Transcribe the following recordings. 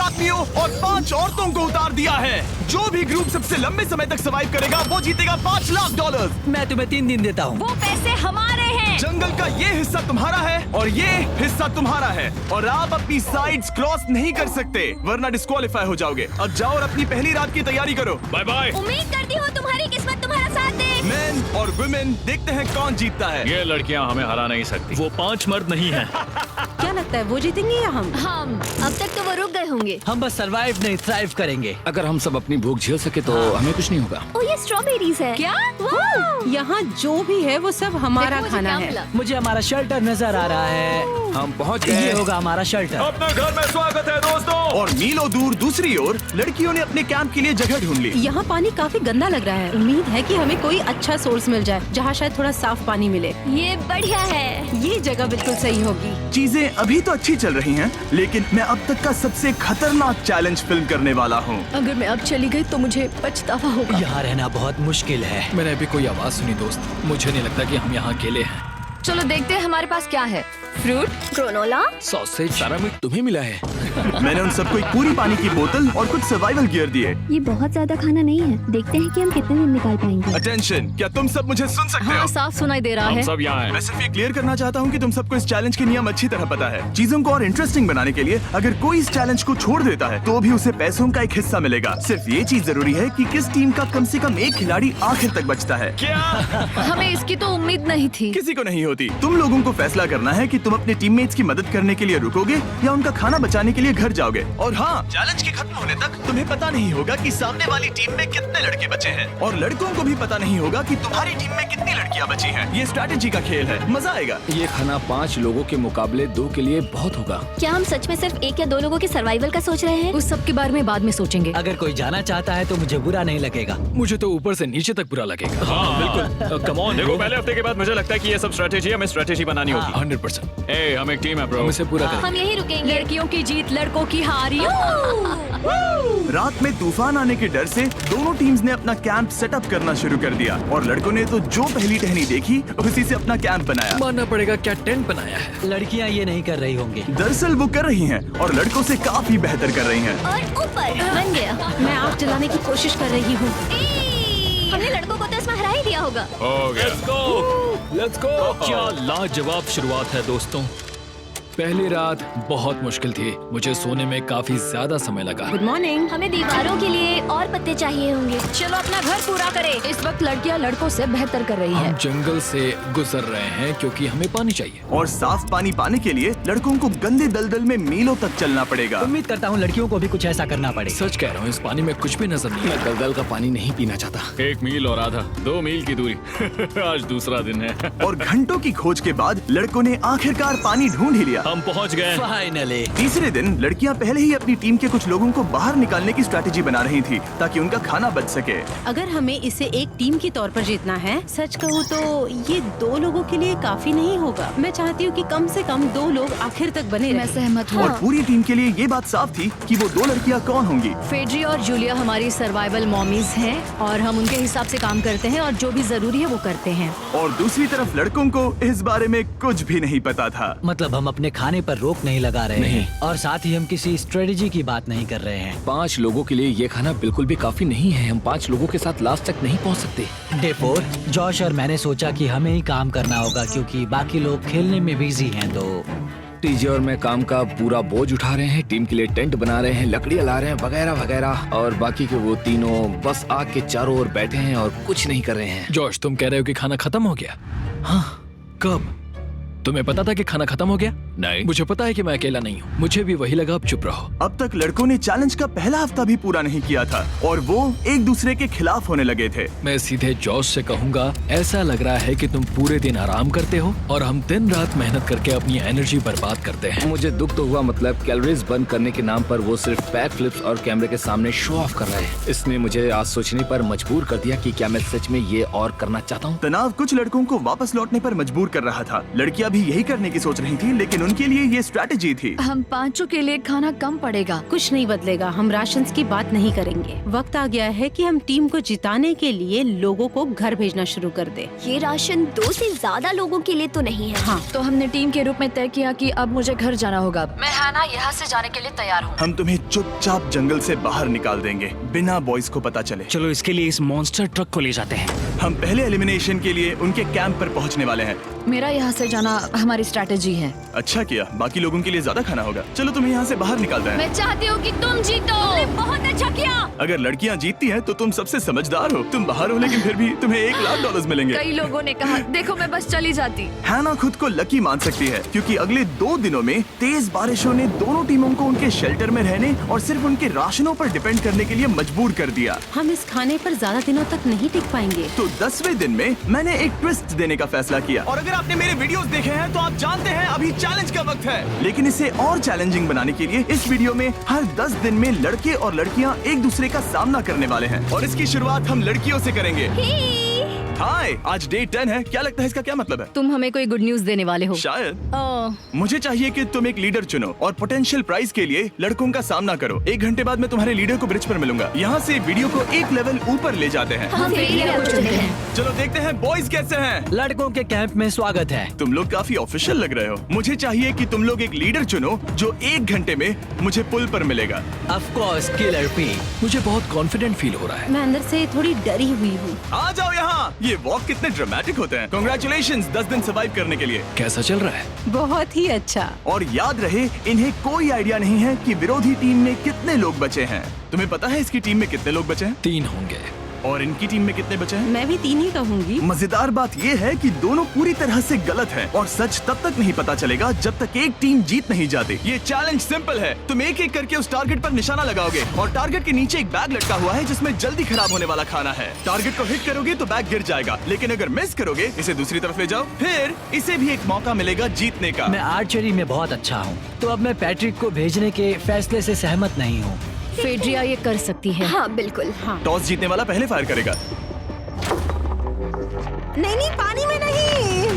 आदमियों और 5 औरतों को उतार दिया है। जो भी ग्रुप सबसे लंबे समय तक सर्वाइव करेगा वो जीतेगा $5 लाख। मैं तुम्हें 3 दिन देता हूँ। वो पैसे हमारे हैं। जंगल का ये हिस्सा तुम्हारा है और ये हिस्सा तुम्हारा है और आप अपनी साइड्स क्रॉस नहीं कर सकते वरना डिस्क्वालीफाई हो जाओगे। अब जाओ और अपनी पहली रात की तैयारी करो। Bye bye. उम्मीद करती हूँ तुम्हारी किस्मत तुम्हारा साथ दे। मेन और वुमेन, देखते हैं कौन जीतता है। ये लड़कियां हमें हरा नहीं सकती। वो 5 मर्द नहीं हैं। क्या लगता है वो जीतेंगे या हम? अब तक तो वो रुक गए होंगे। हम बस सरवाइव नहीं थ्राइव करेंगे। अगर हम सब अपनी भूख झेल सके तो हमें कुछ नहीं होगा। ओ ये स्ट्रॉबेरीज है। क्या? यहाँ जो भी है वो सब हमारा देखो, मुझे खाना क्या है। मिला। मुझे हमारा शेल्टर नजर आ रहा है। हम पहुँच ये गए। होगा हमारा शेल्टर। अपने घर में स्वागत है दोस्तों। और मीलों दूर दूसरी ओर लड़कियों ने अपने कैंप के लिए जगह ढूंढ ली। यहाँ पानी काफी गंदा लग रहा है। उम्मीद है कि हमें कोई अच्छा सोर्स मिल जाए जहाँ शायद थोड़ा साफ पानी मिले। ये बढ़िया है। ये जगह बिल्कुल सही होगी। चीजें अभी तो अच्छी चल रही हैं, लेकिन मैं अब तक का सबसे खतरनाक चैलेंज फिल्म करने वाला हूँ। अगर मैं अब चली गई तो मुझे पछतावा होगा। यहाँ रहना बहुत मुश्किल है। मैंने अभी कोई आवाज सुनी दोस्त। मुझे नहीं लगता कि हम यहाँ अकेले हैं। चलो देखते हैं हमारे पास क्या है। Fruit, granola. सॉसेज सारा मीट तुम्हें मिला है। मैंने उन सबको एक पूरी पानी की बोतल और कुछ सर्वाइवल गियर दिए। ये बहुत ज्यादा खाना नहीं है। देखते हैं कि हम कितने दिन निकाल पाएंगे। अटेंशन, क्या तुम सब मुझे सुन सकते हो? साफ सुनाई दे रहा हम है। सब यहाँ मैं हैं। सिर्फ ये क्लियर करना चाहता हूँ कि तुम सबको इस चैलेंज के नियम अच्छी तरह पता है। चीजों को और इंटरेस्टिंग बनाने के लिए अगर कोई इस चैलेंज को छोड़ देता है तो भी उसे पैसों का एक हिस्सा मिलेगा। सिर्फ ये चीज जरूरी है कि किस टीम का कम से कम एक खिलाड़ी आखिर तक बचता है। क्या? हमें इसकी तो उम्मीद नहीं थी। किसी को नहीं होती। तुम लोगों को फैसला करना है कि तुम अपने टीममेट्स की मदद करने के लिए रुकोगे या उनका खाना बचाने के लिए घर जाओगे। और हाँ, चैलेंज के खत्म होने तक तुम्हें पता नहीं होगा कि सामने वाली टीम में कितने लड़के बचे हैं और लड़कों को भी पता नहीं होगा कि तुम्हारी टीम में कितनी लड़कियां बची हैं। ये स्ट्रैटेजी का खेल है, मजा आएगा। ये खाना 5 लोगों के मुकाबले 2 के लिए बहुत होगा। क्या हम सच में सिर्फ 1 या 2 लोगों के सर्वाइवल का सोच रहे हैं? उस सब के बारे में बाद में सोचेंगे। अगर कोई जाना चाहता है तो मुझे बुरा नहीं लगेगा। मुझे तो ऊपर से नीचे तक बुरा लगेगा। हाँ बिल्कुल। Come on. देखो पहले हफ्ते के बाद मुझे लगता है कि ये सब स्ट्रेटेजी हमें स्ट्रेटेजी बनानी होगी। 100%। ए, हम एक टीम है ब्रो। हम इसे पूरा करेंगे। हम यही रुकेंगे। लड़कियों की जीत, लड़कों की हार। रात में तूफान आने के डर से दोनों टीम्स ने अपना कैंप सेटअप करना शुरू कर दिया और लड़कों ने तो जो पहली टहनी देखी उसी से अपना कैंप बनाया। मानना पड़ेगा क्या टेंट बनाया है। लड़कियाँ ये नहीं कर रही होंगी। दरअसल वो कर रही हैं और लड़कों से काफी बेहतर कर रही हैं। और ऊपर बन गया। मैं आग जलाने की कोशिश कर रही हूँ। हमने लड़कों को तो इसमें हरा ही दिया होगा। हो गया। Let's go. क्या लाजवाब शुरुआत है दोस्तों। पहली रात बहुत मुश्किल थी। मुझे सोने में काफी ज्यादा समय लगा। Good morning. हमें दीवारों के लिए और पत्ते चाहिए होंगे। चलो अपना घर पूरा करें। इस वक्त लड़कियां लड़कों से बेहतर कर रही हम है। जंगल से गुजर रहे हैं क्योंकि हमें पानी चाहिए। और साफ पानी पाने के लिए लड़कों को गंदे दलदल में मीलों तक चलना पड़ेगा। उम्मीद करता हूँ लड़कियों को भी कुछ ऐसा करना पड़े। सच कह रहा हूँ, इस पानी में कुछ भी नजर नहीं मैं आता। दलदल का पानी नहीं पीना चाहता। 1 मील और आधा, 2 मील की दूरी। आज दूसरा दिन है। और घंटों की खोज के बाद लड़कों ने आखिरकार पानी ढूंढ ही लिया। हम पहुँच गए। फाइनली। तीसरे दिन लड़कियां पहले ही अपनी टीम के कुछ लोगों को बाहर निकालने की स्ट्रैटेजी बना रही थी ताकि उनका खाना बच सके। अगर हमें इसे एक टीम के तौर पर जीतना है, सच कहूँ तो ये 2 लोगों के लिए काफी नहीं होगा। मैं चाहती हूँ कि कम से कम 2 लोग आखिर तक बने मैं रहें। सहमत हूँ। और पूरी टीम के लिए ये बात साफ थी कि वो 2 लड़कियां कौन होंगी। फेड्री और जूलिया हमारी सर्वाइवल मॉमीज हैं और हम उनके हिसाब से काम करते हैं और जो भी जरूरी है वो करते हैं। और दूसरी तरफ लड़कों को इस बारे में कुछ भी नहीं पता था। मतलब हम अपने खाने पर रोक नहीं लगा रहे हैं और साथ ही हम किसी स्ट्रेटेजी की बात नहीं कर रहे हैं। 5 लोगों के लिए ये खाना बिल्कुल भी काफी नहीं है। हम 5 लोगों के साथ लास्ट तक नहीं पहुंच सकते। डे 4, जॉश और मैंने सोचा कि हमें ही काम करना होगा क्योंकि बाकी लोग खेलने में बिजी हैं। तो टीजे और मैं काम का पूरा बोझ उठा रहे हैं। टीम के लिए टेंट बना रहे हैं, लकड़ियाँ ला रहे हैं, वगैरह वगैरह। और बाकी के वो तीनों बस आग के चारों ओर बैठे हैं और कुछ नहीं कर रहे हैं। जॉश, तुम कह रहे हो कि खाना खत्म हो गया? हाँ, कब? तुम्हें पता था कि खाना खत्म हो गया? नहीं। मुझे पता है कि मैं अकेला नहीं हूँ। मुझे भी वही लगा। अब चुप रहो। अब तक लड़कों ने चैलेंज का पहला हफ्ता भी पूरा नहीं किया था और वो एक दूसरे के खिलाफ होने लगे थे। मैं सीधे जॉश से कहूंगा, ऐसा लग रहा है कि तुम पूरे दिन आराम करते हो और हम दिन रात मेहनत करके अपनी एनर्जी बर्बाद करते हैं। मुझे दुख तो हुआ, मतलब कैलोरीज बर्न करने के नाम पर वो सिर्फ बैक फ्लिप्स और कैमरे के सामने शो ऑफ कर रहे हैं। इसने मुझे आज सोचने पर मजबूर कर दिया कि क्या मैं सच में ये और करना चाहता हूँ। तनाव कुछ लड़कों को वापस लौटने पर मजबूर कर रहा था। लड़कियां भी यही करने की सोच रही थी, लेकिन उनके लिए ये स्ट्रैटेजी थी। हम पांचों के लिए खाना कम पड़ेगा। कुछ नहीं बदलेगा, हम राशंस की बात नहीं करेंगे। वक्त आ गया है कि हम टीम को जिताने के लिए लोगों को घर भेजना शुरू कर दे। ये राशन 2 से ज्यादा लोगों के लिए तो नहीं है। हाँ, तो हमने टीम के रूप में तय किया कि अब मुझे घर जाना होगा। मैं हैना यहाँ से जाने के लिए तैयार हूँ। हम तुम्हें चुपचाप जंगल से बाहर निकाल देंगे बिना बॉयज को पता चले। चलो इसके लिए इस मॉन्स्टर ट्रक को ले जाते हैं। हम पहले एलिमिनेशन के लिए उनके कैंप पर पहुंचने वाले हैं। मेरा यहाँ से जाना हमारी स्ट्रैटेजी है। अच्छा किया, बाकी लोगों के लिए ज्यादा खाना होगा। चलो तुम्हें यहाँ से बाहर निकालते हैं। मैं चाहती हूँ कि तुम जीतो। बहुत अच्छा किया। अगर लड़कियाँ जीतती हैं तो तुम सबसे समझदार हो। तुम बाहर हो लेकिन फिर भी तुम्हें $1,00,000 मिलेंगे। कई लोगों ने कहा देखो मैं बस चली जाती। हैना खुद को लकी मान सकती है क्योंकि अगले 2 दिनों में तेज बारिशों ने दोनों टीमों को उनके शेल्टर में रहने और सिर्फ उनके राशनों पर डिपेंड करने के लिए मजबूर कर दिया। हम इस खाने पर ज्यादा दिनों तक नहीं टिक पाएंगे। तो 10वें दिन में मैंने एक ट्विस्ट देने का फैसला किया। और अगर आपने मेरे वीडियोस देखे हैं तो आप जानते हैं अभी चैलेंज का वक्त है। लेकिन इसे और चैलेंजिंग बनाने के लिए इस वीडियो में हर 10 दिन में लड़के और लड़कियां एक दूसरे का सामना करने वाले हैं और इसकी शुरुआत हम लड़कियों से करेंगे। हाय, आज डे 10 है। क्या लगता है इसका क्या मतलब है? तुम हमें कोई गुड न्यूज देने वाले हो। शायद। ओह, मुझे चाहिए कि तुम एक लीडर चुनो और पोटेंशियल प्राइज के लिए लड़कों का सामना करो। 1 घंटे बाद मैं तुम्हारे लीडर को ब्रिज पर मिलूंगा। यहाँ से वीडियो को एक लेवल ऊपर ले जाते हैं। हम लीडर को चुनते हैं। चलो देखते हैं बॉयज कैसे हैं। लड़कों के कैंप में स्वागत है। तुम लोग काफी ऑफिशियल लग रहे हो। मुझे चाहिए कि तुम लोग एक लीडर चुनो जो 1 घंटे में मुझे पुल पर मिलेगा। Of course killer P. मुझे बहुत कॉन्फिडेंट फील हो रहा है। मैं अंदर से थोड़ी डरी हुई हूँ। आ जाओ यहाँ। ये वॉक कितने ड्रामेटिक होते हैं। कांग्रेचुलेशंस 10 दिन सर्वाइव करने के लिए। कैसा चल रहा है? बहुत ही अच्छा। और याद रहे इन्हें कोई आइडिया नहीं है कि विरोधी टीम में कितने लोग बचे हैं। तुम्हें पता है इसकी टीम में कितने लोग बचे हैं? 3 होंगे। और इनकी टीम में कितने बचे हैं? मैं भी 3 ही कहूँगी। मजेदार बात ये है कि दोनों पूरी तरह से गलत हैं और सच तब तक नहीं पता चलेगा जब तक एक टीम जीत नहीं जाती। ये चैलेंज सिंपल है। तुम एक एक करके उस टारगेट पर निशाना लगाओगे और टारगेट के नीचे एक बैग लटका हुआ है जिसमें जल्दी खराब होने वाला खाना है। टारगेट को हिट करोगे तो बैग गिर जाएगा, लेकिन अगर मिस करोगे इसे दूसरी तरफ ले जाओ, फिर इसे भी एक मौका मिलेगा जीतने का। मैं आर्चरी में बहुत अच्छा हूँ, तो अब मैं पैट्रिक को भेजने के फैसले से सहमत नहीं हूँ। फेड्रिया ये कर सकती है। हाँ बिल्कुल। हाँ। टॉस जीतने वाला पहले फायर करेगा। नहीं, पानी में नहीं।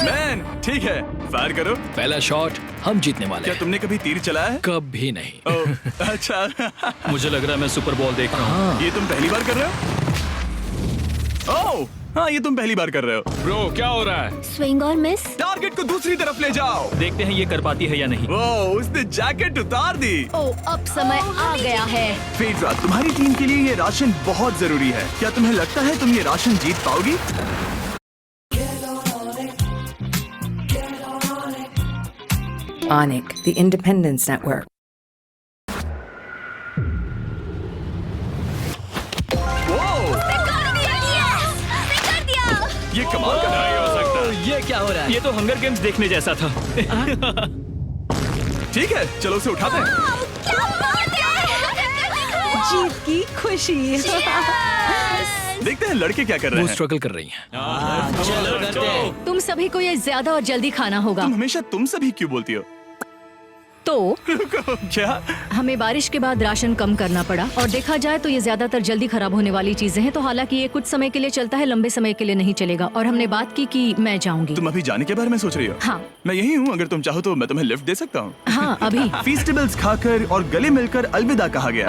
मैन, ठीक है, फायर करो। पहला शॉट हम जीतने वाले क्या हैं। तुमने कभी तीर चलाया है? कभी नहीं। ओह, अच्छा। मुझे लग रहा है मैं सुपर बॉल देख रहा हूँ। ये तुम पहली बार कर रहे हो? ओह, हाँ, ये तुम पहली बार कर रहे हो। ब्रो क्या हो रहा है? स्विंग और मिस। टारगेट को दूसरी तरफ ले जाओ। देखते हैं ये कर पाती है या नहीं। ओह, उसने जैकेट उतार दी। ओह, अब समय आ गया है। फेड्रा, तुम्हारी टीम के लिए ये राशन बहुत जरूरी है। क्या तुम्हें लगता है तुम ये राशन जीत पाओगी? ONIC, the Independence Network. ये कमाल का नहीं हो सकता। ये क्या हो रहा है? ये तो हंगर गेम्स देखने जैसा था। ठीक है, चलो उसे उठाते हैं। जीत की खुशी। देखते हैं लड़के क्या कर रहे वो हैं। स्ट्रगल कर रही हैं। चलो करते हैं। तुम सभी को ये ज्यादा और जल्दी खाना होगा। तुम हमेशा तुम सभी क्यों बोलती हो? तो क्या? हमें बारिश के बाद राशन कम करना पड़ा और देखा जाए तो ये ज्यादातर जल्दी खराब होने वाली चीजें हैं। तो हालांकि ये कुछ समय के लिए चलता है, लंबे समय के लिए नहीं चलेगा। और हमने बात की कि मैं जाऊंगी। तुम अभी जाने के बारे में सोच रही हो? हाँ। मैं यही हूँ, अगर तुम चाहो तो मैं तुम्हें लिफ्ट दे सकता हूँ। हाँ, अभी। फीस्टेबल्स खाकर और गले मिलकर अलविदा कहा गया।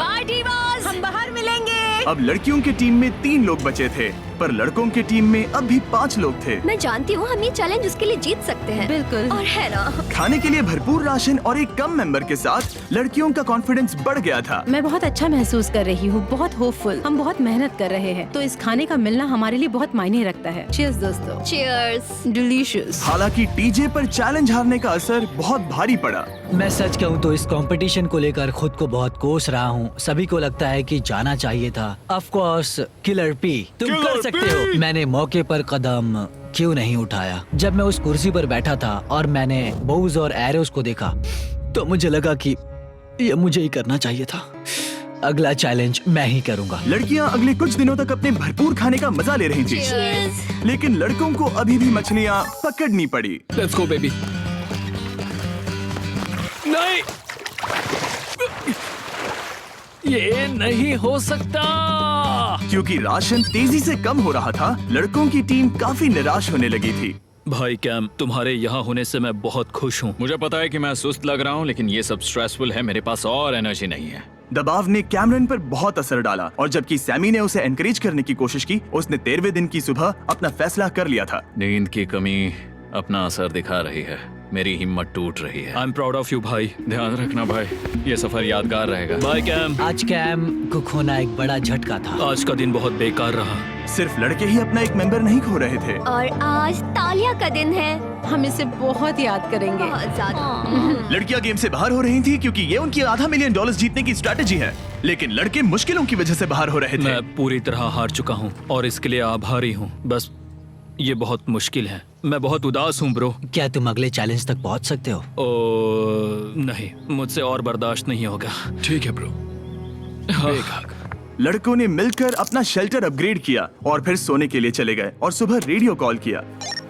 हम बाहर मिलेंगे। अब लड़कियों की टीम में 3 लोग बचे थे, पर लड़कों की टीम में अब भी 5 लोग थे। मैं जानती हूँ हम ये चैलेंज उसके लिए जीत सकते हैं। बिल्कुल। और है ना। खाने के लिए भरपूर राशन और एक कम मेंबर के साथ लड़कियों का कॉन्फिडेंस बढ़ गया था। मैं बहुत अच्छा महसूस कर रही हूँ, बहुत होपफुल। हम बहुत मेहनत कर रहे हैं, तो इस खाने का मिलना हमारे लिए बहुत मायने रखता है। चीयर्स दोस्तों। चीयर्स। डिलीशियस। हालांकि टीजे पर चैलेंज हारने का असर बहुत भारी पड़ा। मैं सच कहूँ तो इस कंपटीशन को लेकर खुद को बहुत कोस रहा हूँ। सभी को लगता है कि जाना चाहिए था। ऑफ कोर्स किलर पी, तुम कर सकते हो। मैंने मौके पर कदम क्यों नहीं उठाया? जब मैं उस कुर्सी पर बैठा था और मैंने बोव्स और एरोस को देखा तो मुझे लगा कि ये मुझे ही करना चाहिए था। अगला चैलेंज मैं ही करूंगा। लड़कियां अगले कुछ दिनों तक अपने भरपूर खाने का मजा ले रही थी, लेकिन लड़कों को अभी भी मछलियां पकड़नी पड़ी। Let's go baby. नहीं, ये नहीं हो सकता। क्योंकि राशन तेजी से कम हो रहा था, लड़कों की टीम काफी निराश होने लगी थी। भाई कैम, तुम्हारे यहाँ होने से मैं बहुत खुश हूँ। मुझे पता है कि मैं सुस्त लग रहा हूँ, लेकिन ये सब स्ट्रेसफुल है। मेरे पास और एनर्जी नहीं है। दबाव ने कैमरन पर बहुत असर डाला और जबकि सैमी ने उसे एनकरेज करने की कोशिश की, उसने 13वें दिन की सुबह अपना फैसला कर लिया था। नींद की कमी अपना असर दिखा रही है। मेरी हिम्मत टूट रही है। I am proud of you भाई। ध्यान रखना भाई, ये सफर यादगार रहेगा। Bye cam. आज कैम को खोना एक बड़ा झटका था। आज का दिन बहुत बेकार रहा। सिर्फ लड़के ही अपना एक मेंबर नहीं खो रहे थे। और आज तालिया का दिन है। हम इसे बहुत याद करेंगे। बहुत ज्यादा। लड़कियां गेम से बाहर हो रही थी क्योंकि ये उनकी $500 मिलियन जीतने की स्ट्रैटेजी है, लेकिन लड़के मुश्किलों की वजह से बाहर हो रहे थे। मैं पूरी तरह हार चुका हूँ और इसके लिए आभारी हूँ। बस ये बहुत मुश्किल है। मैं बहुत उदास हूँ ब्रो। क्या तुम अगले चैलेंज तक पहुंच सकते हो? नहीं, मुझसे और बर्दाश्त नहीं होगा। ठीक है ब्रो। लड़कों ने मिलकर अपना शेल्टर अपग्रेड किया और फिर सोने के लिए चले गए और सुबह रेडियो कॉल किया।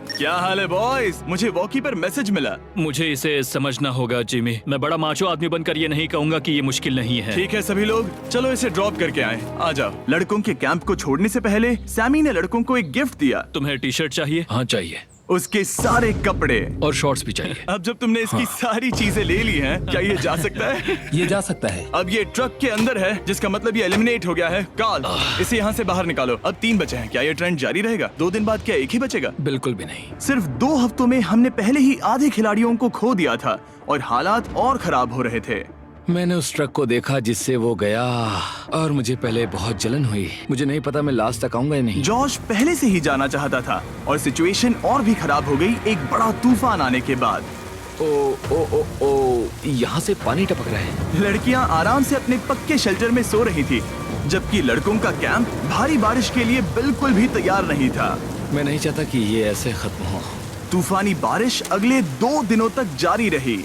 क्या हाल है बॉयज? मुझे वॉकी पर मैसेज मिला। मुझे इसे समझना होगा जिमी। मैं बड़ा माचो आदमी बनकर ये नहीं कहूंगा कि ये मुश्किल नहीं है। ठीक है सभी लोग, चलो इसे ड्रॉप करके आए। आ जाओ। लड़कों के कैंप को छोड़ने से पहले सैमी ने लड़कों को एक गिफ्ट दिया। तुम्हें टी शर्ट चाहिए? हाँ चाहिए। उसके सारे कपड़े और शॉर्ट्स भी चाहिए। अब जब तुमने इसकी सारी चीजें ले ली हैं, क्या ये जा सकता है? ये जा सकता है। अब ये ट्रक के अंदर है, जिसका मतलब ये एलिमिनेट हो गया है। काल, इसे यहाँ से बाहर निकालो। अब 3 बचे हैं। क्या ये ट्रेंड जारी रहेगा? 2 दिन बाद क्या एक ही बचेगा? बिल्कुल भी नहीं। सिर्फ 2 हफ्तों में हमने पहले ही आधे खिलाड़ियों को खो दिया था और हालात और खराब हो रहे थे। मैंने उस ट्रक को देखा जिससे वो गया और मुझे पहले बहुत जलन हुई। मुझे नहीं पता मैं लास्ट तक आऊंगा या नहीं। जॉश पहले से ही जाना चाहता था और सिचुएशन और भी खराब हो गई एक बड़ा तूफान आने के बाद। ओ, यहाँ से पानी टपक रहा है। लड़कियां आराम से अपने पक्के शेल्टर में सो रही थी, जबकि लड़कों का कैंप भारी बारिश के लिए बिल्कुल भी तैयार नहीं था। मैं नहीं चाहता कि ये ऐसे खत्म हो। तूफानी बारिश अगले 2 दिनों तक जारी रही।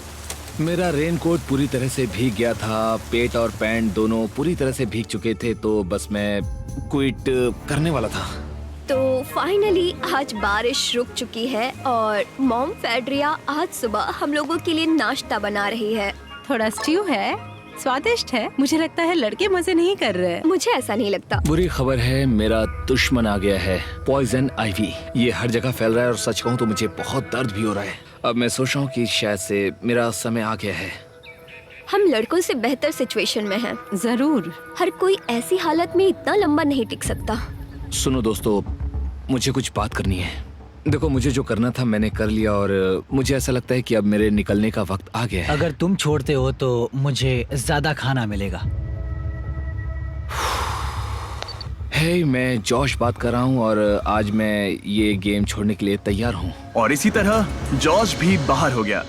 मेरा रेनकोट पूरी तरह से भीग गया था। पेट और पैंट दोनों पूरी तरह से भीग चुके थे, तो बस मैं क्विट करने वाला था। तो फाइनली आज बारिश रुक चुकी है और मॉम फेड्रिया आज सुबह हम लोगों के लिए नाश्ता बना रही है। थोड़ा स्ट्यू है, स्वादिष्ट है। मुझे लगता है लड़के मजे नहीं कर रहे। मुझे ऐसा नहीं लगता। बुरी खबर है, मेरा दुश्मन आ गया है, पॉइजन आइवी। ये हर जगह फैल रहा है और सच कहूँ तो मुझे बहुत दर्द भी हो रहा है। अब मैं सोच रहा हूँ कि शायद से मेरा समय आ गया है। हम लड़कों से बेहतर सिचुएशन में हैं। जरूर। हर कोई ऐसी हालत में इतना लंबा नहीं टिक सकता। सुनो दोस्तों, मुझे कुछ बात करनी है। देखो, मुझे जो करना था मैंने कर लिया और मुझे ऐसा लगता है कि अब मेरे निकलने का वक्त आ गया है। अगर तुम छोड़ते हो तो मुझे ज्यादा खाना मिलेगा। हे, मैं जॉश बात कर रहा हूँ और आज मैं ये गेम छोड़ने के लिए तैयार हूँ। और इसी तरह जॉश भी बाहर हो गया।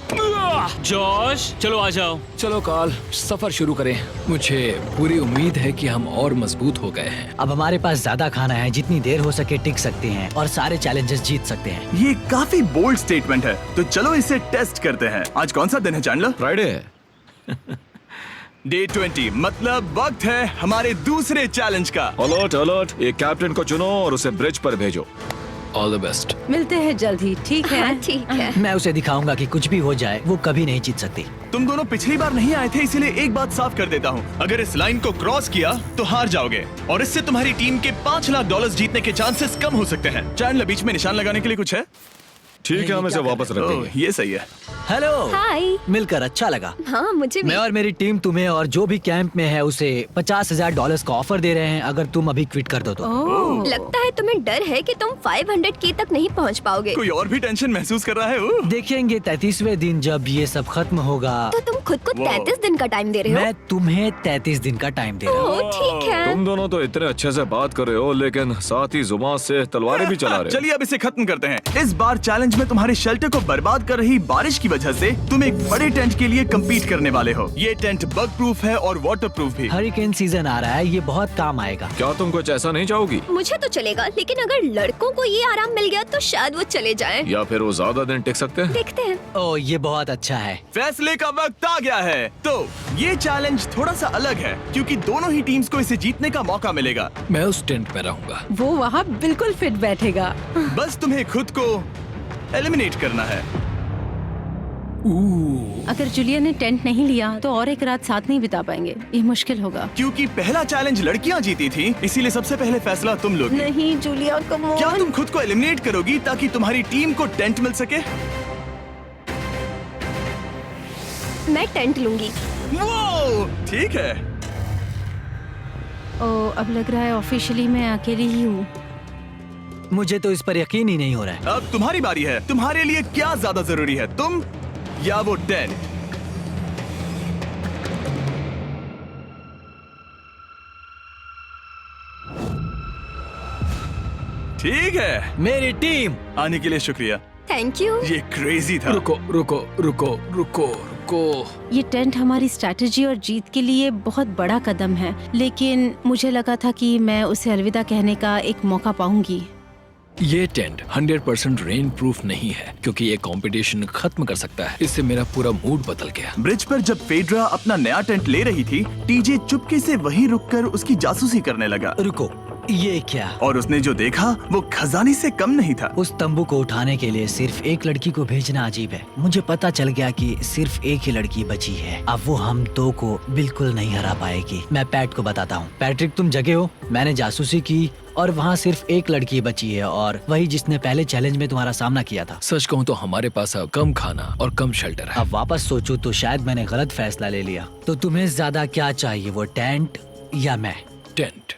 जॉश, चलो आ जाओ। चलो काल, सफर शुरू करें। मुझे पूरी उम्मीद है कि हम और मजबूत हो गए हैं। अब हमारे पास ज्यादा खाना है, जितनी देर हो सके टिक सकते हैं और सारे चैलेंजेस जीत सकते हैं। ये काफी बोल्ड स्टेटमेंट है, तो चलो इसे टेस्ट करते हैं। आज कौन सा दिन है चैंडलर? फ्राइडे है। डे 20, मतलब वक्त है हमारे दूसरे चैलेंज का। अलर्ट अलर्ट, एक कैप्टन को चुनो और उसे ब्रिज पर भेजो। All the best. मिलते हैं जल्द ही, ठीक है? हाँ, ठीक है। मैं उसे दिखाऊंगा कि कुछ भी हो जाए वो कभी नहीं जीत सकती। तुम दोनों पिछली बार नहीं आए थे, इसीलिए एक बात साफ कर देता हूँ। अगर इस लाइन को क्रॉस किया तो हार जाओगे और इससे तुम्हारी टीम के $5 लाख जीतने के चांसेस कम हो सकते हैं। चैंडलर, बीच में निशान लगाने के लिए कुछ है? ठीक है, हम इसे वापस रख देंगे। ये सही है। हेलो। हाय। मिलकर अच्छा लगा। हाँ, मुझे भी। मैं और मेरी टीम तुम्हें और जो भी कैंप में है उसे $50,000 का ऑफर दे रहे हैं अगर तुम अभी क्विट कर दो तो। लगता है तुम्हें डर है कि तुम 500K तक नहीं पहुंच पाओगे। कोई और भी टेंशन महसूस कर रहा है? देखेंगे 33वें दिन जब ये सब खत्म होगा। तो तुम खुद को 33 दिन का टाइम दे रहे हो? मैं तुम्हें 33 दिन का टाइम दे रहा हूँ। ओह, ठीक है। तुम दोनों तो इतने अच्छे से बात कर रहे हो, लेकिन साथ ही जुबान से तलवारें भी चला रहे हो। चलिए अब इसे खत्म करते हैं। इस बार चैलेंज में तुम्हारे शेल्टर को बर्बाद कर रही बारिश की वजह से तुम एक बड़े टेंट के लिए कम्पीट करने वाले हो। ये टेंट बग प्रूफ है और वाटर प्रूफ भी। हरिकेन सीजन आ रहा है, ये बहुत काम आएगा। क्या तुम कुछ ऐसा नहीं चाहोगी? मुझे तो चलेगा, लेकिन अगर लड़कों को ये आराम मिल गया तो शायद वो चले जाएं। या फिर वो ज्यादा दिन टिक सकते हैं? देखते हैं। ओह, ये बहुत अच्छा है। फैसले का वक्त आ गया है। तो ये चैलेंज थोड़ा सा अलग है क्योंकि दोनों ही टीम्स को इसे जीतने का मौका मिलेगा। मैं उस टेंट में रहूंगा। वो वहाँ बिल्कुल फिट बैठेगा। बस तुम्हें खुद को एलिमिनेट करना है। अगर जूलिया ने टेंट नहीं लिया तो और एक रात साथ नहीं बिता पाएंगे। ये मुश्किल होगा। क्योंकि पहला चैलेंज लड़कियां जीती थी, इसीलिए सबसे पहले फैसला तुम लोगी। नहीं जूलिया, कम ऑन। क्या तुम खुद को एलिमिनेट करोगी ताकि तुम्हारी टीम को टेंट मिल सके? मैं टेंट लूंगी। वो ठीक है। ओ, अब लग रहा है ऑफिशियली मैं अकेली ही हूँ। मुझे तो इस पर यकीन ही नहीं हो रहा है। अब तुम्हारी बारी है। तुम्हारे लिए क्या ज्यादा जरूरी है, तुम या वो टेंट? ठीक है, मेरी टीम। आने के लिए शुक्रिया। Thank you. ये क्रेजी था। रुको रुको रुको रुको रुको। ये टेंट हमारी स्ट्रैटेजी और जीत के लिए बहुत बड़ा कदम है, लेकिन मुझे लगा था कि मैं उसे अलविदा कहने का एक मौका पाऊंगी। ये टेंट 100% रेन प्रूफ नहीं है, क्योंकि ये कंपटीशन खत्म कर सकता है। इससे मेरा पूरा मूड बदल गया। ब्रिज पर जब फेड्रा अपना नया टेंट ले रही थी, टीजे चुपके से वहीं रुककर उसकी जासूसी करने लगा। रुको, ये क्या? और उसने जो देखा वो खजाने से कम नहीं था। उस तंबू को उठाने के लिए सिर्फ एक लड़की को भेजना अजीब है। मुझे पता चल गया कि सिर्फ एक ही लड़की बची है। अब वो हम दो को बिल्कुल नहीं हरा पाएगी। मैं पैट को बताता हूँ। पैट्रिक, तुम जगे हो? मैंने जासूसी की और वहाँ सिर्फ एक लड़की बची है, और वही जिसने पहले चैलेंज में तुम्हारा सामना किया था। सच कहूँ तो हमारे पास अब कम खाना और कम शेल्टर है। अब वापस सोचूं तो शायद मैंने गलत फैसला ले लिया। तो तुम्हें ज्यादा क्या चाहिए, वो टेंट या मैं? टेंट।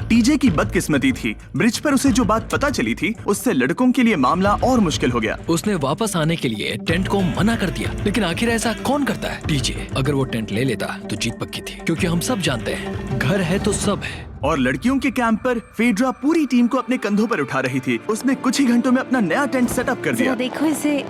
टीजे की बदकिस्मती थी, ब्रिज पर उसे जो बात पता चली थी उससे लड़कों के लिए मामला और मुश्किल हो गया। उसने वापस आने के लिए टेंट को मना कर दिया, लेकिन आखिर ऐसा कौन करता है? टीजे, अगर वो टेंट ले लेता तो जीत पक्की थी, क्योंकि हम सब जानते हैं घर है तो सब है। और लड़कियों के कैंप पर फेड्रा पूरी टीम को अपने कंधों पर उठा रही थी। उसने कुछ ही घंटों में अपना नया टेंट सेटअप कर दिया। जरा देखो इसे।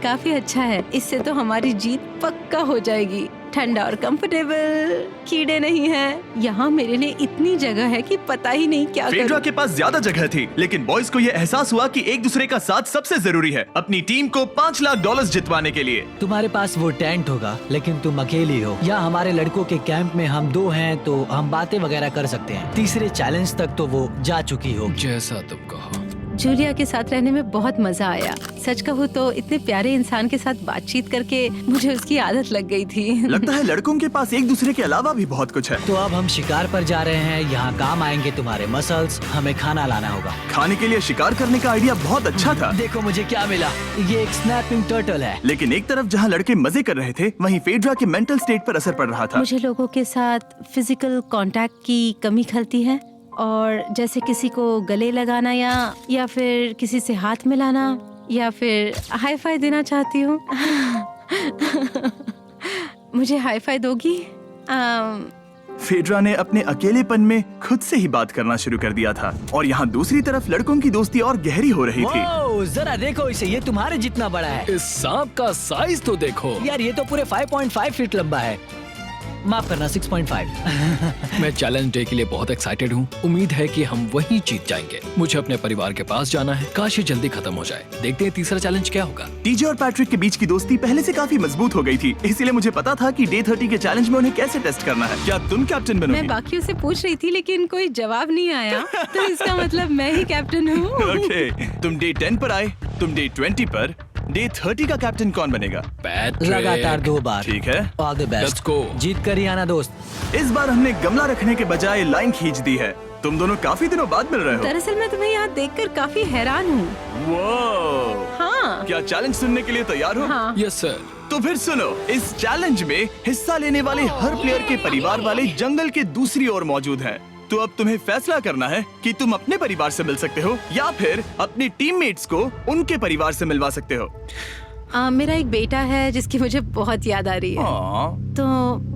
काफी अच्छा है। इससे तो हमारी जीत पक्का हो जाएगी। ठंडा और कंफर्टेबल, कीड़े नहीं हैं। यहाँ मेरे लिए इतनी जगह है कि पता ही नहीं क्या फेड्रा करूं। के पास ज्यादा जगह थी, लेकिन बॉयज को ये एहसास हुआ कि एक दूसरे का साथ सबसे जरूरी है अपनी टीम को $5 लाख जितवाने के लिए। तुम्हारे पास वो टेंट होगा, लेकिन तुम अकेली हो। या हमारे लड़कों के कैंप में हम दो हैं तो हम बातें वगैरह कर सकते हैं। तीसरे चैलेंज तक तो वो जा चुकी हो। जैसा तुम कहो। जूलिया के साथ रहने में बहुत मजा आया। सच कहूँ तो इतने प्यारे इंसान के साथ बातचीत करके मुझे उसकी आदत लग गई थी। लगता है लड़कों के पास एक दूसरे के अलावा भी बहुत कुछ है। तो अब हम शिकार पर जा रहे हैं। यहाँ काम आएंगे तुम्हारे मसल्स। हमें खाना लाना होगा। खाने के लिए शिकार करने का आइडिया बहुत अच्छा था। देखो मुझे क्या मिला। ये एक स्नैपिंग टर्टल है। लेकिन एक तरफ जहाँ लड़के मजे कर रहे थे, वहीं फेड्रा के मेंटल स्टेट पर असर पड़ रहा था। मुझे लोगों के साथ फिजिकल कांटेक्ट की कमी खलती है, और जैसे किसी को गले लगाना या फिर किसी से हाथ मिलाना या फिर हाई फाई देना चाहती हूँ। मुझे हाई फाई दोगी? फेड्रा ने अपने अकेलेपन में खुद से ही बात करना शुरू कर दिया था, और यहाँ दूसरी तरफ लड़कों की दोस्ती और गहरी हो रही थी। वाओ, जरा देखो इसे, ये तुम्हारे जितना बड़ा है। इस सांप का साइज तो देखो यार, ये तो पूरे 5.5 फीट लंबा है। माफ करना, 6.5। मैं चैलेंज डे के लिए बहुत एक्साइटेड हूँ। उम्मीद है कि हम वहीं जीत जाएंगे। मुझे अपने परिवार के पास जाना है। काश ये जल्दी खत्म हो जाए। देखते हैं तीसरा चैलेंज क्या होगा। टीजे और पैट्रिक के बीच की दोस्ती पहले से काफी मजबूत हो गई थी, इसीलिए मुझे पता था कि डे 30 के चैलेंज में उन्हें कैसे टेस्ट करना है। क्या तुम कैप्टन मैं बनोगी? बाकियों से पूछ रही थी, लेकिन कोई जवाब नहीं आया। तो इसका मतलब मैं ही कैप्टन हूँ। ओके, तुम डे 10 पर आए, तुम डे 20 पर। डे 30 का कैप्टन कौन बनेगा? पैट्रिक। लगातार 2 बार। ठीक है, all the best. Let's go। जीत कर ही आना दोस्त। इस बार हमने गमला रखने के बजाय लाइन खींच दी है। तुम दोनों काफी दिनों बाद मिल रहे हो। दरअसल मैं तुम्हें यहाँ देखकर काफी हैरान हूँ। वो हाँ। क्या चैलेंज सुनने के लिए तैयार हो? हाँ। Yes sir. तो फिर सुनो, इस चैलेंज में हिस्सा लेने वाले हर प्लेयर के परिवार वाले जंगल के दूसरी ओर मौजूद हैं। तो अब तुम्हें फैसला करना है कि तुम अपने परिवार से मिल सकते हो या फिर अपने टीममेट्स को उनके परिवार से मिलवा सकते हो। मेरा एक बेटा है जिसकी मुझे बहुत याद आ रही है, तो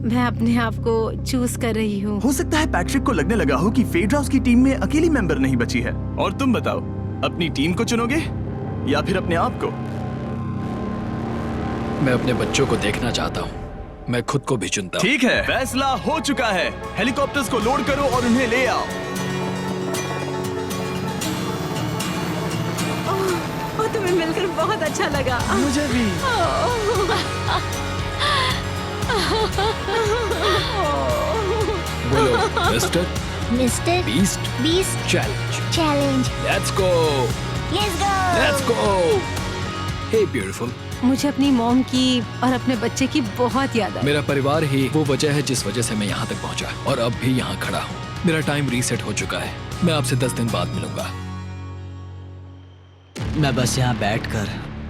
मैं अपने आप को चूज कर रही हूँ। हो सकता है पैट्रिक को लगने लगा हो कि फेड्रा उसकी टीम में अकेली मेंबर नहीं बची है। और तुम बताओ, अपनी टीम को चुनोगे या फिर अपने आप को? मैं अपने बच्चों को देखना चाहता हूँ। मैं खुद को भी चुनता हूँ। ठीक है, फैसला हो चुका है। हेलीकॉप्टर्स को लोड करो और उन्हें ले आओ। और तुम्हें मिलकर बहुत अच्छा लगा। मुझे भी। बोलो mister mister Beast challenge. Challenge. Let's go. Let's go. Let's go. Hey beautiful, मुझे अपनी मॉम की और अपने बच्चे की बहुत याद आई। मेरा परिवार ही वो वजह है जिस वजह से मैं यहाँ तक पहुँचा और अब भी यहाँ खड़ा हूँ। मेरा टाइम रीसेट हो चुका है। मैं आपसे 10 दिन बाद मिलूंगा। मैं बस यहाँ बैठकर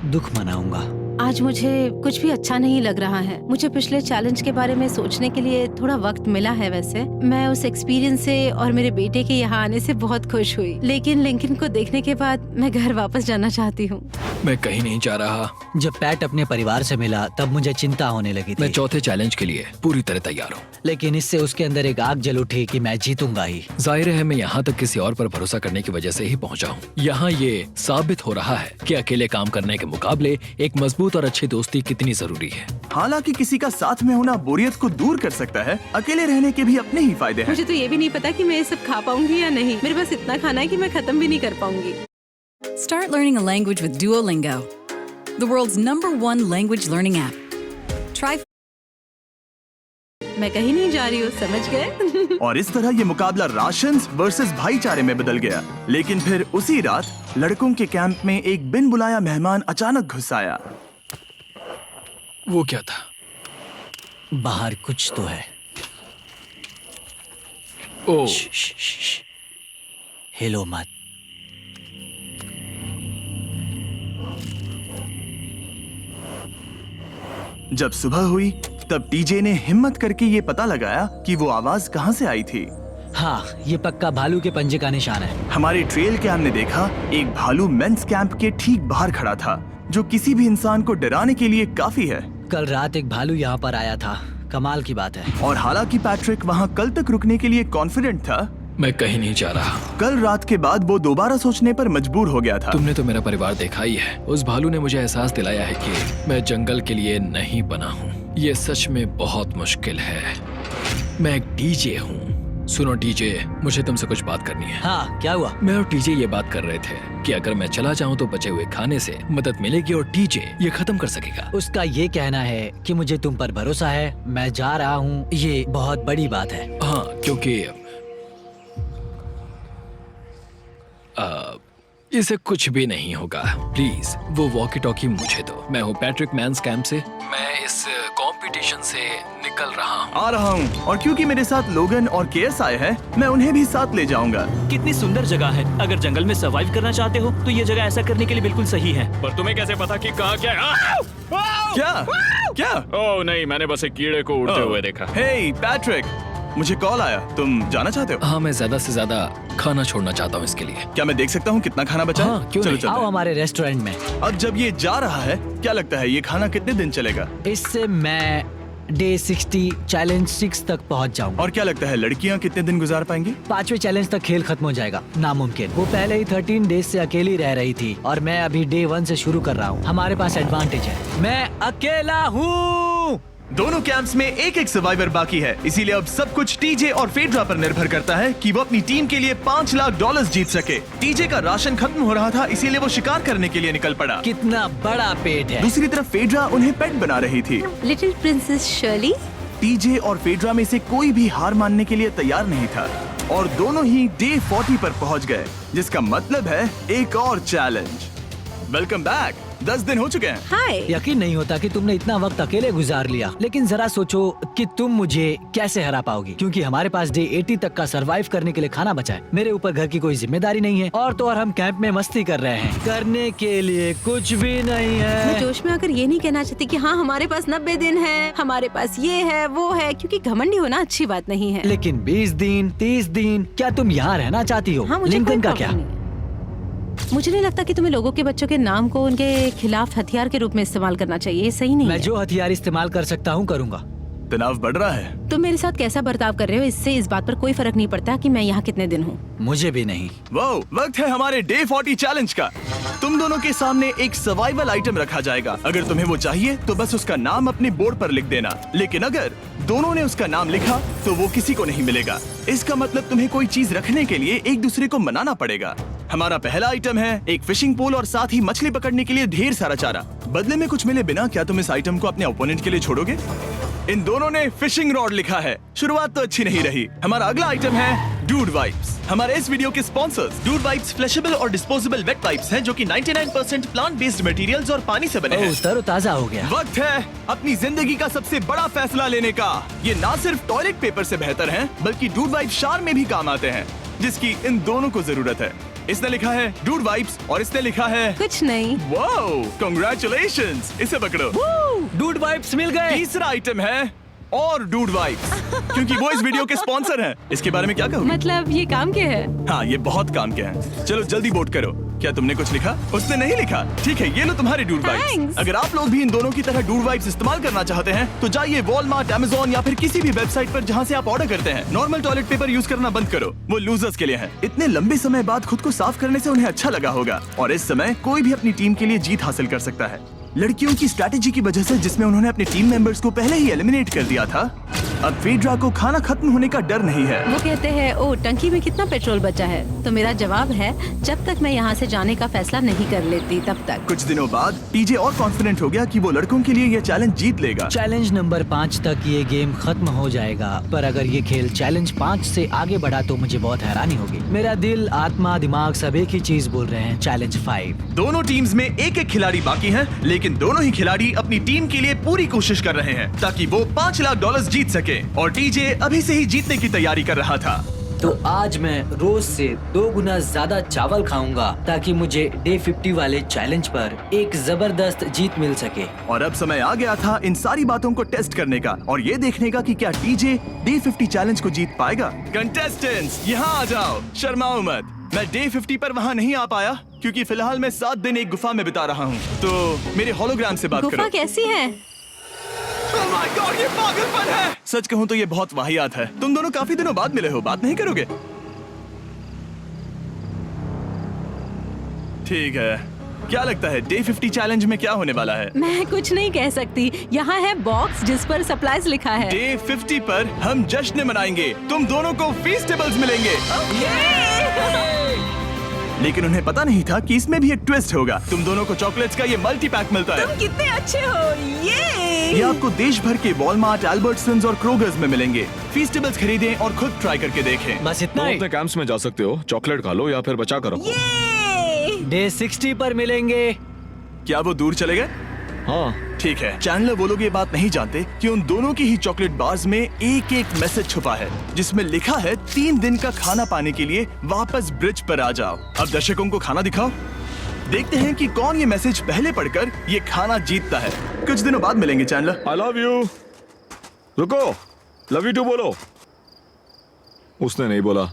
दुख मनाऊंगा। आज मुझे कुछ भी अच्छा नहीं लग रहा है। मुझे पिछले चैलेंज के बारे में सोचने के लिए थोड़ा वक्त मिला है। वैसे मैं उस एक्सपीरियंस से और मेरे बेटे के यहाँ आने से बहुत खुश हुई, लेकिन लिंकन को देखने के बाद मैं घर वापस जाना चाहती हूँ। मैं कहीं नहीं जा रहा। जब पैट अपने परिवार से मिला तब मुझे चिंता होने लगी मैं थी, चौथे चैलेंज के लिए पूरी तरह तैयार हूँ। लेकिन इससे उसके अंदर एक आग जल उठी कि मैं जीतूंगा ही। जाहिर है मैं यहाँ तक किसी और पर भरोसा करने की वजह से ही पहुँचा हूँ। यहाँ ये साबित हो रहा है कि अकेले काम करने के मुकाबले एक मजबूत और अच्छी दोस्ती कितनी जरूरी है। हालांकि किसी का साथ में होना बोरियत को दूर कर सकता है, अकेले रहने के भी अपने ही फायदे हैं। मुझे तो ये भी नहीं पता कि मैं ये सब खा पाऊंगी या नहीं। मेरे पास इतना खाना है कि मैं खत्म भी नहीं कर पाऊंगी। Start learning a language with Duolingo, the world's #1 language learning app. Try. मैं कहीं नहीं जा रही हूँ, समझ गए? और इस तरह ये मुकाबला राशन वर्सेस भाईचारे में बदल गया। लेकिन फिर उसी रात लड़कों के कैंप में एक बिन बुलाया मेहमान अचानक घुस आया। वो क्या था? बाहर कुछ तो है। ओह, हिलो मत। जब सुबह हुई तब टीजे ने हिम्मत करके ये पता लगाया कि वो आवाज कहाँ से आई थी। हाँ, ये पक्का भालू के पंजे का निशान है। हमारे ट्रेल कैम ने देखा एक भालू मेंस कैंप के ठीक बाहर खड़ा था, जो किसी भी इंसान को डराने के लिए काफी है। कल रात एक भालू यहाँ पर आया था, कमाल की बात है। और हालांकि पैट्रिक वहाँ कल तक रुकने के लिए कॉन्फिडेंट था, मैं कहीं नहीं जा रहा। कल रात के बाद वो दोबारा सोचने पर मजबूर हो गया था। तुमने तो मेरा परिवार देखा ही है। उस भालू ने मुझे एहसास दिलाया है कि मैं जंगल के लिए नहीं बना हूँ। ये सच में बहुत मुश्किल है। मैं एक डीजे हूँ। सुनो डीजे, मुझे तुमसे कुछ बात करनी है। हाँ, क्या हुआ? मैं और टीजे ये बात कर रहे थे कि अगर मैं चला जाऊँ तो बचे हुए खाने से मदद मिलेगी और टीजे ये खत्म कर सकेगा। उसका ये कहना है कि मुझे तुम पर भरोसा है, मैं जा रहा हूँ। ये बहुत बड़ी बात है। हाँ, क्योंकि इसे कुछ भी नहीं होगा। प्लीज वो वॉकी टॉकी मुझे दो। मैं हूँ पैट्रिक मेंस कैंप से। मैं इस कंपटीशन से निकल रहा हूँ। आ रहा हूँ, और क्योंकि मेरे साथ लोगन और केएस आए हैं, मैं उन्हें भी साथ ले जाऊंगा। कितनी सुंदर जगह है। अगर जंगल में सर्वाइव करना चाहते हो तो ये जगह ऐसा करने के लिए बिल्कुल सही है। पर तुम्हें कैसे पता कि कहाँ क्या है? क्या क्या? ओह नहीं, मैंने बस एक कीड़े को उड़ते हुए देखा। हे पैट्रिक, मुझे कॉल आया, तुम जाना चाहते हो? हाँ, मैं ज्यादा से ज्यादा खाना छोड़ना चाहता हूँ इसके लिए। क्या मैं देख सकता हूँ कितना खाना बचा है? हाँ, क्यों चलो नहीं? चलते आओ हैं। हमारे रेस्टोरेंट में। अब जब ये जा रहा है, क्या लगता है ये खाना कितने दिन चलेगा? इससे मैं डे 60 चैलेंज 6 तक पहुंच जाऊंगा। और क्या लगता है लड़कियाँ कितने दिन गुजार पाएंगी? 5वें चैलेंज तक खेल खत्म हो जाएगा। नामुमकिन। वो पहले ही 13 डेज से अकेली रह रही थी और मैं अभी डे 1 से शुरू कर रहा हूँ। हमारे पास एडवांटेज है, मैं अकेला हूँ। दोनों कैंप्स में एक एक सर्वाइवर बाकी है, इसीलिए अब सब कुछ टीजे और फेड्रा पर निर्भर करता है कि वो अपनी टीम के लिए $5 लाख जीत सके। टीजे का राशन खत्म हो रहा था, इसीलिए वो शिकार करने के लिए निकल पड़ा। कितना बड़ा पेट है। दूसरी तरफ फेड्रा उन्हें पेट बना रही थी। Little princess Shirley. टीजे और फेड्रा में से कोई भी हार मानने के लिए तैयार नहीं था और दोनों ही डे 40 पर पहुंच गए, जिसका मतलब है एक और चैलेंज। Welcome back. 10 दिन हो चुके हैं। हाय। यकीन नहीं होता कि तुमने इतना वक्त अकेले गुजार लिया, लेकिन जरा सोचो कि तुम मुझे कैसे हरा पाओगी, क्योंकि हमारे पास डे 80 तक का सरवाइव करने के लिए खाना बचा है। मेरे ऊपर घर की कोई जिम्मेदारी नहीं है और तो और हम कैंप में मस्ती कर रहे हैं। करने के लिए कुछ भी नहीं मैं है। जोश में आकर ये नहीं कहना चाहती कि हाँ हमारे पास 90 दिन है, हमारे पास ये है वो है, क्योंकि घमंडी होना अच्छी बात नहीं है। लेकिन 20 दिन 30 दिन क्या तुम यहाँ रहना चाहती हो? हाँ, मुझे लिंकन कोई का प्रॉब्लम क्या? नहीं है। मुझे नहीं लगता कि तुम्हें लोगों के बच्चों के नाम को उनके खिलाफ हथियार के रूप में इस्तेमाल करना चाहिए। ये सही नहीं मैं है। जो हथियार इस्तेमाल कर सकता हूँ करूँगा। तनाव बढ़ रहा है। तुम मेरे साथ कैसा बर्ताव कर रहे हो, इससे इस बात पर कोई फर्क नहीं पड़ता कि मैं यहाँ कितने दिन हूँ। मुझे भी नहीं। वो वक्त है हमारे डे 40 चैलेंज का। तुम दोनों के सामने एक सर्वाइवल आइटम रखा जाएगा। अगर तुम्हें वो चाहिए तो बस उसका नाम अपने बोर्ड पर लिख देना, लेकिन अगर दोनों ने उसका नाम लिखा तो वो किसी को नहीं मिलेगा। इसका मतलब तुम्हें कोई चीज रखने के लिए एक दूसरे को मनाना पड़ेगा। हमारा पहला आइटम है एक फिशिंग पोल और साथ ही मछली पकड़ने के लिए ढेर सारा चारा। बदले में कुछ मिले बिना क्या तुम इस आइटम को अपने ओपोनेंट के लिए छोड़ोगे? इन दोनों ने फिशिंग रॉड लिखा है। शुरुआत तो अच्छी नहीं रही। हमारा अगला आइटम है डूड वाइप्स। हमारे इस वीडियो के स्पॉन्सर्स डूड वाइप्स फ्लैशेबल और डिस्पोजेबल वेट वाइप्स हैं जो कि 99% प्लांट बेस्ड मटेरियल्स और पानी से बने हैं। तरोताजा हो गया। वक्त है अपनी जिंदगी का सबसे बड़ा फैसला लेने का। ये ना सिर्फ टॉयलेट पेपर से बेहतर हैं, बल्कि डूड वाइप शार में भी काम आते हैं, जिसकी इन दोनों को जरूरत है। इसने लिखा है डूड वाइप्स और इसने लिखा है कुछ नहीं। Wow, congratulations. इसे पकड़ो। डूड वाइप्स मिल गए। तीसरा आइटम है और डूड वाइप्स, क्योंकि वो इस वीडियो के स्पॉन्सर हैं। इसके बारे में क्या कहोगे? मतलब ये काम के है? हाँ, ये बहुत काम के हैं। चलो जल्दी वोट करो। क्या तुमने कुछ लिखा? उसने नहीं लिखा। ठीक है, ये लो तुम्हारे डूड वाइप्स। Thanks. अगर आप लोग भी इन दोनों की तरह डूड वाइप्स इस्तेमाल करना चाहते हैं तो जाइए वॉलमार्ट, अमेज़न या फिर किसी भी वेबसाइट पर जहाँ से आप ऑर्डर करते हैं। नॉर्मल टॉयलेट पेपर यूज करना बंद करो, वो लूजर्स के लिए है। इतने लंबे समय बाद खुद को साफ करने से उन्हें अच्छा लगा होगा और इस समय कोई भी अपनी टीम के लिए जीत हासिल कर सकता है। लड़कियों की स्ट्रैटेजी की वजह से, जिसमें उन्होंने अपने टीम मेंबर्स को पहले ही एलिमिनेट कर दिया था, अब फेड्रा को खाना खत्म होने का डर नहीं है। वो कहते हैं ओ टंकी में कितना पेट्रोल बचा है, तो मेरा जवाब है जब तक मैं यहाँ से जाने का फैसला नहीं कर लेती तब तक। कुछ दिनों बाद टीजे और कॉन्फिडेंट हो गया कि वो लड़कों के लिए ये चैलेंज जीत लेगा। चैलेंज नंबर 5 तक ये गेम खत्म हो जाएगा, पर अगर ये खेल चैलेंज 5 से आगे बढ़ा तो मुझे बहुत हैरानी होगी। मेरा दिल, आत्मा, दिमाग सब एक ही चीज बोल रहे हैं, चैलेंज 5। दोनों टीम्स में एक एक खिलाड़ी बाकी हैं, लेकिन दोनों ही खिलाड़ी अपनी टीम के लिए पूरी कोशिश कर रहे हैं ताकि वो $5 लाख जीत सके और टीजे अभी से ही जीतने की तैयारी कर रहा था। तो आज मैं रोज से 2 गुना ज्यादा चावल खाऊंगा ताकि मुझे डे 50 वाले चैलेंज पर एक जबरदस्त जीत मिल सके। और अब समय आ गया था इन सारी बातों को टेस्ट करने का और ये देखने का कि क्या टीजे डे 50 चैलेंज को जीत पाएगा। कंटेस्टेंट्स यहाँ आ जाओ, शर्माओ मत। मैं डे 50 पर वहाँ नहीं आ पाया क्योंकि फिलहाल मैं 7 दिन एक गुफा में बिता रहा हूँ, तो मेरे होलोग्राम से बात करो। गुफा कैसी है? Oh my God, ये पागलपन है। सच कहूँ तो ये बहुत वाहियात है। तुम दोनों काफी दिनों बाद मिले हो, बात नहीं करोगे? ठीक है, क्या लगता है डे 50 चैलेंज में क्या होने वाला है? मैं कुछ नहीं कह सकती। यहाँ है बॉक्स जिस पर सप्लाईज लिखा है। डे 50 पर हम जश्न मनाएंगे, तुम दोनों को फेस्टिवल्स मिलेंगे। लेकिन उन्हें पता नहीं था कि इसमें भी एक ट्विस्ट होगा। तुम दोनों को चॉकलेट्स का ये मल्टी पैक मिलता है। तुम कितने अच्छे हो। ये आपको देश भर के वॉलमार्ट, अल्बर्ट्सन्स और क्रोगर्स में मिलेंगे। फेस्टिवल्स खरीदें और खुद ट्राई करके देखें। बस इतना तुम ही। अपने कैंप्स में जा सकते हो, चॉकलेट खा लो या फिर बचा करो। डे 60 पर मिलेंगे। क्या वो दूर चले गए? हाँ, ठीक है। चैनलर वो लोग ये बात नहीं जानते कि उन दोनों की ही चॉकलेट बार्स में एक एक मैसेज छुपा है जिसमें लिखा है 3 दिन का खाना पाने के लिए वापस ब्रिज पर आ जाओ। अब दर्शकों को खाना दिखाओ, देखते हैं कि कौन ये मैसेज पहले पढ़कर ये खाना जीतता है। कुछ दिनों बाद मिलेंगे चैनलर। I love you. रुको, लव यू टू बोलो। उसने नहीं बोला।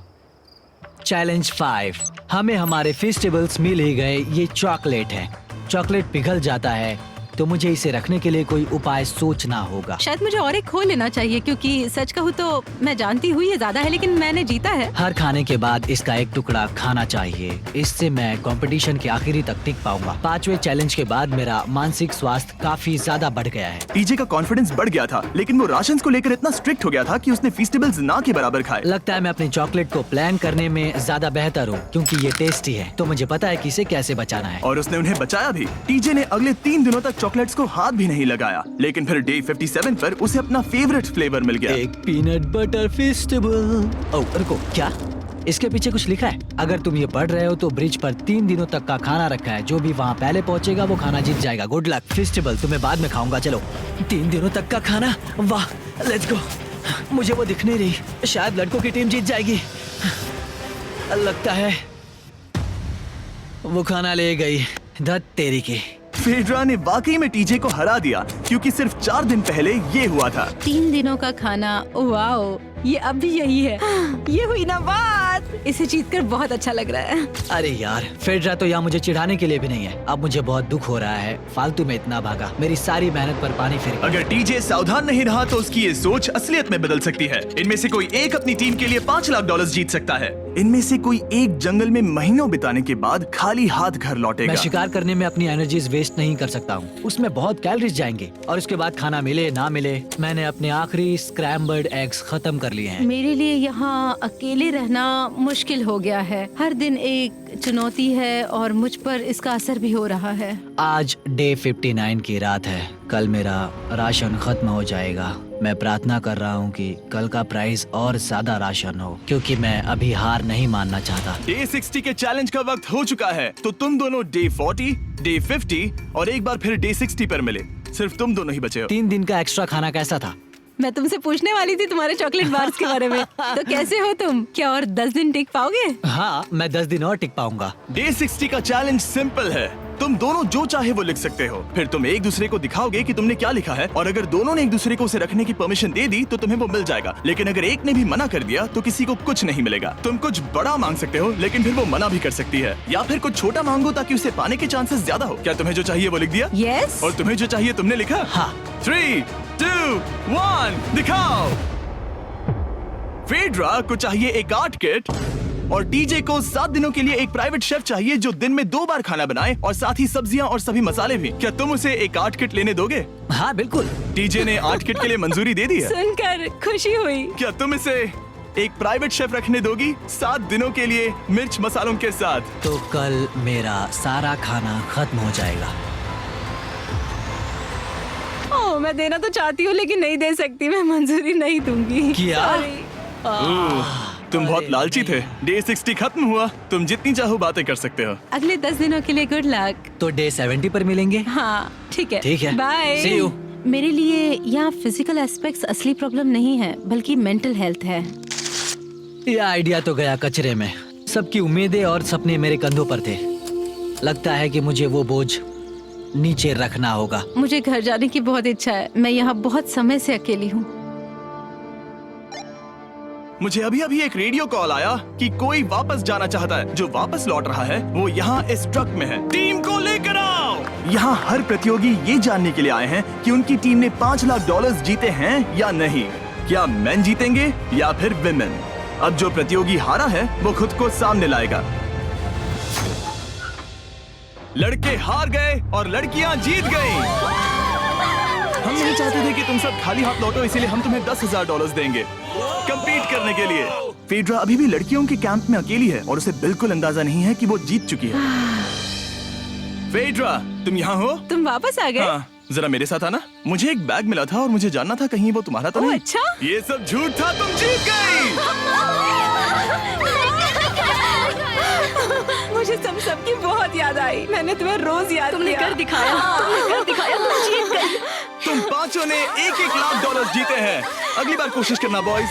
चैलेंज 5, हमें हमारे फेस्टिवल्स मिल ही गए। ये चॉकलेट है। चॉकलेट पिघल जाता है तो मुझे इसे रखने के लिए कोई उपाय सोचना होगा। शायद मुझे और एक खो लेना चाहिए क्योंकि सच कहूँ तो मैं जानती हूँ ये ज्यादा है, लेकिन मैंने जीता है। हर खाने के बाद इसका एक टुकड़ा खाना चाहिए, इससे मैं कंपटीशन के आखिरी तक टिक पाऊंगा। 5वें चैलेंज के बाद मेरा मानसिक स्वास्थ्य काफी ज्यादा बढ़ गया है। टीजे का कॉन्फिडेंस बढ़ गया था, लेकिन वो राशन को लेकर इतना स्ट्रिक्ट हो गया था कि उसने फेस्टिवल्स ना के बराबर खाए। लगता है मैं अपने चॉकलेट को प्लान करने में ज्यादा बेहतर हूँ क्योंकि ये टेस्टी है, तो मुझे पता है कि इसे कैसे बचाना है। और उसने उन्हें बचाया भी। टीजे ने अगले 3 दिनों तक चॉकलेट्स को हाथ भी नहीं लगाया, लेकिन फिर डे 57 पर उसे अपना फेवरेट फ्लेवर मिल गया। एक पीनट बटर फेस्टिवल। ओह रुको, क्या इसके पीछे कुछ लिखा है? अगर तुम ये पढ़ रहे हो तो ब्रिज पर 3 दिनों तक का खाना रखा है। जो भी वहाँ पहले पहुँचेगा वो खाना जीत जाएगा। Good luck. फेस्टिवल तुम्हें बाद में खाऊंगा। चलो, 3 दिनों तक का खाना, वाह, लेट्स गो। मुझे वो दिख नहीं रही, शायद लड़कों की टीम जीत जाएगी। लगता है वो खाना ले गई। धत तेरी की। फेड्रा ने वाकई में टीजे को हरा दिया क्योंकि सिर्फ 4 दिन पहले ये हुआ था। 3 दिनों का खाना, वाओ, ये अब भी यही है। ये हुई ना बात। इसे जीतकर बहुत अच्छा लग रहा है। अरे यार, फेड्रा तो यहाँ मुझे चिढ़ाने के लिए भी नहीं है। अब मुझे बहुत दुख हो रहा है, फालतू में इतना भागा, मेरी सारी मेहनत पर पानी फिर गया। अगर टीजे सावधान नहीं रहा तो उसकी ये सोच असलियत में बदल सकती है। इनमें से कोई एक अपनी टीम के लिए $5 लाख जीत सकता है। इनमें से कोई एक जंगल में महीनों बिताने के बाद खाली हाथ घर लौटेगा। मैं शिकार करने में अपनी एनर्जीज वेस्ट नहीं कर सकता हूँ, उसमें बहुत कैलोरीज जाएंगे और उसके बाद खाना मिले ना मिले, मैंने अपने आखिरी स्क्रैम्बल्ड एग्स खत्म कर लिए हैं। मेरे लिए यहाँ अकेले रहना मुश्किल हो गया है। हर दिन एक चुनौती है और मुझ पर इसका असर भी हो रहा है। आज डे 59 की रात है। कल मेरा राशन खत्म हो जाएगा। मैं प्रार्थना कर रहा हूँ कि कल का प्राइस और ज्यादा राशन हो, क्योंकि मैं अभी हार नहीं मानना चाहता। डे 60 के चैलेंज का वक्त हो चुका है, तो तुम दोनों डे 40, डे 50 और एक बार फिर डे 60 पर मिले। सिर्फ तुम दोनों ही बचे हो। 3 दिन का एक्स्ट्रा खाना कैसा था? मैं तुमसे पूछने वाली थी तुम्हारे चॉकलेट बार्स के बारे में। तो कैसे हो तुम? क्या और 10 दिन टिक पाओगे? हाँ, मैं 10 दिन और टिक पाऊंगा। डे 60 का चैलेंज सिंपल है। तुम दोनों जो चाहे वो लिख सकते हो, फिर तुम एक दूसरे को दिखाओगे कि तुमने क्या लिखा है, और अगर दोनों ने एक दूसरे को उसे रखने की परमिशन दे दी तो तुम्हें वो मिल जाएगा। लेकिन अगर एक ने भी मना कर दिया तो किसी को कुछ नहीं मिलेगा। तुम कुछ बड़ा मांग सकते हो, लेकिन फिर वो मना भी कर सकती है, या फिर कुछ छोटा मांगो ताकि उसे पाने के चांसेस ज्यादा हो। क्या तुम्हें जो चाहिए वो लिख दिया? यस। और तुम्हें जो चाहिए तुमने लिखा? हाँ। 3, 2, 1 दिखाओ। फेड्रा को चाहिए एक आर्ट किट, और डीजे को 7 दिनों के लिए एक प्राइवेट शेफ चाहिए जो दिन में 2 बार खाना बनाए, और साथ ही सब्जियां और सभी मसाले भी। क्या तुम उसे एक आर्ट किट लेने दोगे? हाँ बिल्कुल। डीजे ने आर्ट किट के लिए मंजूरी दे दी है। सुनकर खुशी हुई। क्या तुम इसे एक प्राइवेट शेफ रखने दोगी 7 दिनों के लिए मिर्च मसालों के साथ? तो कल मेरा सारा खाना खत्म हो जाएगा। ओह, मैं देना तो चाहती हूँ लेकिन नहीं दे सकती। मैं मंजूरी नहीं दूंगी। क्या? Sorry। तुम बहुत लालची थे। डे 60 खत्म हुआ, तुम जितनी चाहो बातें कर सकते हो। अगले 10 दिनों के लिए गुड लक। तो डे 70 पर मिलेंगे। हाँ ठीक है। ठीक है। बाय। See you। मेरे लिए यहाँ फिजिकल एस्पेक्ट्स असली प्रॉब्लम नहीं है, बल्कि मेंटल हेल्थ है। ये आइडिया तो गया कचरे में। सबकी उम्मीदें और सपने मेरे कंधों पर थे। लगता है कि मुझे वो बोझ नीचे रखना होगा। मुझे घर जाने की बहुत इच्छा है। मैं यहाँ बहुत समय से अकेली हूँ। मुझे अभी अभी एक रेडियो कॉल आया कि कोई वापस जाना चाहता है। जो वापस लौट रहा है वो यहाँ इस ट्रक में है। टीम को लेकर आओ। यहाँ हर प्रतियोगी ये जानने के लिए आए हैं कि उनकी टीम ने $5 लाख जीते हैं या नहीं। क्या मेन जीतेंगे या फिर विमेन? अब जो प्रतियोगी हारा है वो खुद को सामने लाएगा। लड़के हार गए और लड़कियां जीत गईं। हम नहीं चाहते थे कि तुम सब खाली हाथ लौटो, इसीलिए हम तुम्हें $10,000 देंगे कंपीट करने के लिए। फेड्रा अभी भी लड़कियों के कैंप में अकेली है और उसे बिल्कुल अंदाजा नहीं है कि वो जीत चुकी है। फेड्रा, तुम यहाँ हो? तुम वापस आ गए? हाँ, जरा मेरे साथ आना। मुझे एक बैग मिला था और मुझे जानना था कहीं वो तुम्हारा तो नहीं। अच्छा? ये सब झूठ था, तुम जीत गई। मुझे सबकी बहुत याद आई। मैंने तुम्हें रोज याद तुमने किया। कर दिखाया। तुमने कर दिखाया। तुम जीत गई। तुम पांचों ने $1-1 लाख जीते हैं। अगली बार कोशिश करना बॉयज।